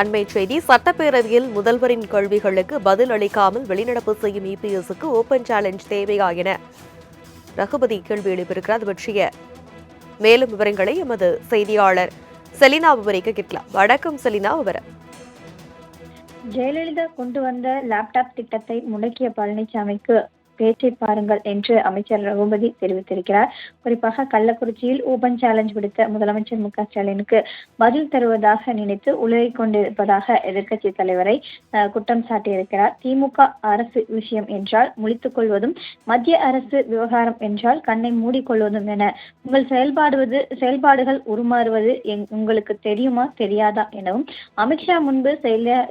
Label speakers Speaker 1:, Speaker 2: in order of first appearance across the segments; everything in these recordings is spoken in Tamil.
Speaker 1: அண்மை செய்தி. சட்டப்பேரவையில் முதல்வரின் கேள்விகளுக்கு பதில் அளிக்காமல் வெளிநடப்பு செய்யும் இபிஎஸ்க்கு ஓபன் சேலஞ்ச் தேவையா என ரகுபதி கேள்வி எழுப்பியிருக்கிறார். அது பற்றிய மேலும் விவரங்களை எமது செய்தியாளர் செலினா விவரிக்க கேட்கலாம். வணக்கம் செலினா, விவரம்.
Speaker 2: ஜெயலலிதா கொண்டு வந்த லேப்டாப் திட்டத்தை முடக்கிய பழனிசாமிக்கு பேச்சை பாருங்கள் என்று அமைச்சர் ரகுபதி தெரிவித்திருக்கிறார். குறிப்பாக கள்ளக்குறிச்சியில் ஓபன் சேலஞ்ச் விடுத்த முதலமைச்சர் மு.க.ஸ்டாலினுக்கு பதில் தருவதாக நினைத்து உலகிக் கொண்டிருப்பதாக எதிர்க்கட்சி தலைவரை குற்றம் சாட்டியிருக்கிறார். திமுக அரசு விஷயம் என்றால் முழித்துக் கொள்வதும், மத்திய அரசு விவகாரம் என்றால் கண்ணை மூடிக்கொள்வதும் என உங்கள் செயல்பாடுகள் உருமாறுவது உங்களுக்கு தெரியுமா தெரியாதா எனவும் அமித்ஷா முன்பு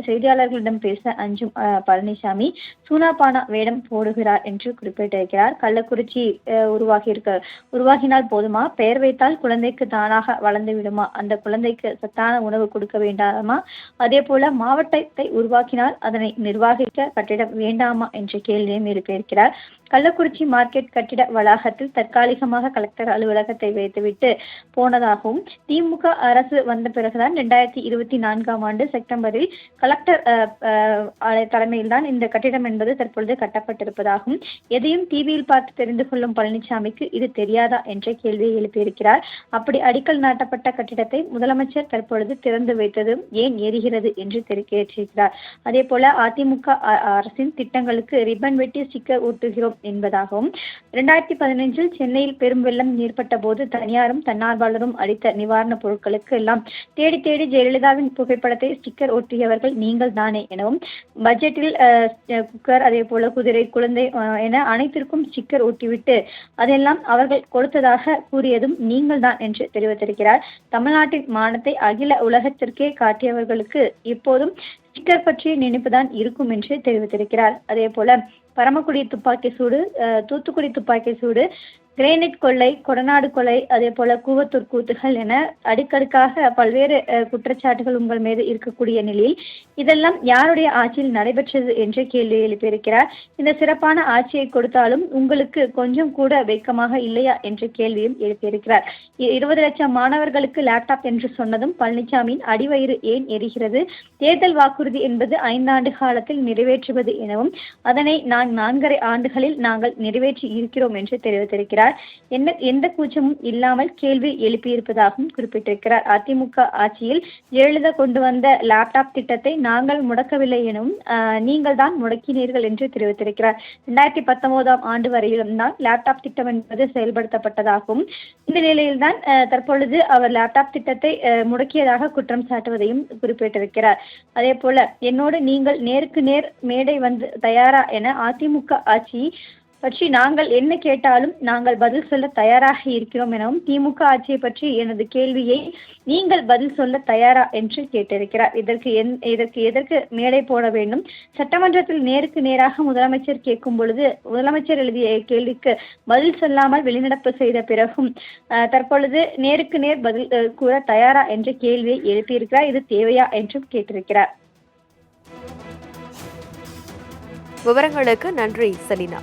Speaker 2: செய்தியாளர்களிடம் பேச அஞ்சும் பழனிசாமி சூனாபானா வேடம் போடுகிறார் என்று குறிப்பிட்டிருக்கிறார். கள்ளக்குறிச்சி உருவாகினால் போதுமா? பெயர் வைத்தால் குழந்தைக்கு தானாக வளர்ந்து விடுமா? அந்த குழந்தைக்கு சத்தான உணவு கொடுக்க வேண்டாமா? அதே போல மாவட்டத்தை உருவாக்கினால் அதனை நிர்வாகிக்க கட்டிடம் வேண்டாமா என்ற கேள்வியும் எழுப்பியிருக்கிறார். கள்ளக்குறிச்சி மார்க்கெட் கட்டிட வளாகத்தில் தற்காலிகமாக கலெக்டர் அலுவலகத்தை வைத்துவிட்டு போனதாகவும், திமுக அரசு வந்த பிறகுதான் 2024 செப்டம்பரில் கலெக்டர் தலைமையில் தான் இந்த கட்டிடம் என்பது தற்பொழுது கட்டப்பட்டிருப்பதாகவும், எதையும் டிவியில் பார்த்து தெரிந்து கொள்ளும் பழனிசாமிக்கு இது தெரியாதா என்ற கேள்வியை எழுப்பியிருக்கிறார். அப்படி அடிக்கல் நாட்டப்பட்ட கட்டிடத்தை முதலமைச்சர் தற்பொழுது திறந்து வைத்தது ஏன் எரிகிறது என்று கேட்டிருக்கிறார். அதே போல அதிமுக அரசின் திட்டங்களுக்கு ரிப்பன் வெட்டி ஸ்டிக்கர் ஒட்டுகிறோம் என்பதாகவும், 2015 சென்னையில் பெரும் வெள்ளம் ஏற்பட்ட போது தனியாரும் தன்னார்வலரும் அளித்த நிவாரணப் பொருட்களுக்கு எல்லாம் தேடி தேடி ஜெயலலிதாவின் புகைப்படத்தை ஸ்டிக்கர் ஒட்டியவர்கள் நீங்கள் தானே எனவும், பட்ஜெட்டில் குக்கர், அதே போல குதிரை, குழந்தை என அனைத்திற்கும் ஸ்டிக்கர் ஒட்டிவிட்டு அதெல்லாம் அவர்கள் கொடுத்ததாக கூறியதும் நீங்கள் தான் என்று தெரிவித்திருக்கிறார். தமிழ்நாட்டின் மானத்தை அகில உலகத்திற்கே காட்டியவர்களுக்கு இப்போதும் ஸ்டிக்கர் பற்றிய நினைப்புதான் இருக்கும் என்று தெரிவித்திருக்கிறார். அதே போல பரமக்குடி துப்பாக்கி சூடு, தூத்துக்குடி துப்பாக்கி சூடு, கிரேனைட் கொள்ளை, கொடநாடு கொலை, அதே போல கூவத்தூர் கூத்துகள் என அடுக்கடுக்காக பல்வேறு குற்றச்சாட்டுகள் உங்கள் மீது இருக்கக்கூடிய நிலையில் இதெல்லாம் யாருடைய ஆட்சியில் நடைபெற்றது என்ற கேள்வி எழுப்பியிருக்கிறார். இந்த சிறப்பான ஆட்சியை கொடுத்தாலும் உங்களுக்கு கொஞ்சம் கூட வெட்கமாக இல்லையா என்ற கேள்வியும் எழுப்பியிருக்கிறார். 20 லட்சம் மாணவர்களுக்கு லேப்டாப் என்று சொன்னதும் பழனிசாமியின் அடிவயிறு ஏன் எரிகிறது? தேர்தல் வாக்குறுதி என்பது 5 ஆண்டு காலத்தில் நிறைவேற்றுவது எனவும், அதனை 4.5 ஆண்டுகளில் நாங்கள் நிறைவேற்றி இருக்கிறோம் என்று தெரிவித்திருக்கிறார். எந்த கூச்சமும் இல்லாமல் கேள்வி எழுப்பியிருப்பதாகவும் குறிப்பிட்டிருக்கிறார். அதிமுக ஆட்சியில் ஜெயலலிதா கொண்டு வந்த லேப்டாப் திட்டத்தை நாங்கள் முடக்கவில்லை எனவும், நீங்கள் தான் முடக்கினீர்கள் என்று தெரிவித்திருக்கிறார். 2019 வரையிலும் தான் லேப்டாப் திட்டம் என்பது செயல்படுத்தப்பட்டதாகவும், இந்த நிலையில்தான் தற்பொழுது அவர் லேப்டாப் திட்டத்தை முடக்கியதாக குற்றம் சாட்டுவதையும் குறிப்பிட்டிருக்கிறார். அதே போல என்னோடு நீங்கள் நேருக்கு நேர் மேடை வந்து தயாரா என அதிமுக ஆட்சி பற்றி நாங்கள் என்ன கேட்டாலும் நாங்கள் பதில் சொல்ல தயாராக இருக்கிறோம் எனவும், திமுக ஆட்சியை பற்றி எனது கேள்வியை நீங்கள் பதில் சொல்ல தயாரா என்று கேட்டிருக்கிறார். இதற்கு எதற்கு மேடை போட வேண்டும்? சட்டமன்றத்தில் நேருக்கு நேராக முதலமைச்சர் கேட்கும் பொழுது முதலமைச்சர் எழுதிய கேள்விக்கு பதில் சொல்லாமல் வெளிநடப்பு செய்த பிறகும் தற்பொழுது நேருக்கு நேர் பதில் கூற தயாரா என்ற கேள்வியை எழுப்பியிருக்கிறார். இது தேவையா என்றும் கேட்டிருக்கிறார்.
Speaker 1: விவரங்களுக்கு நன்றி செலினா.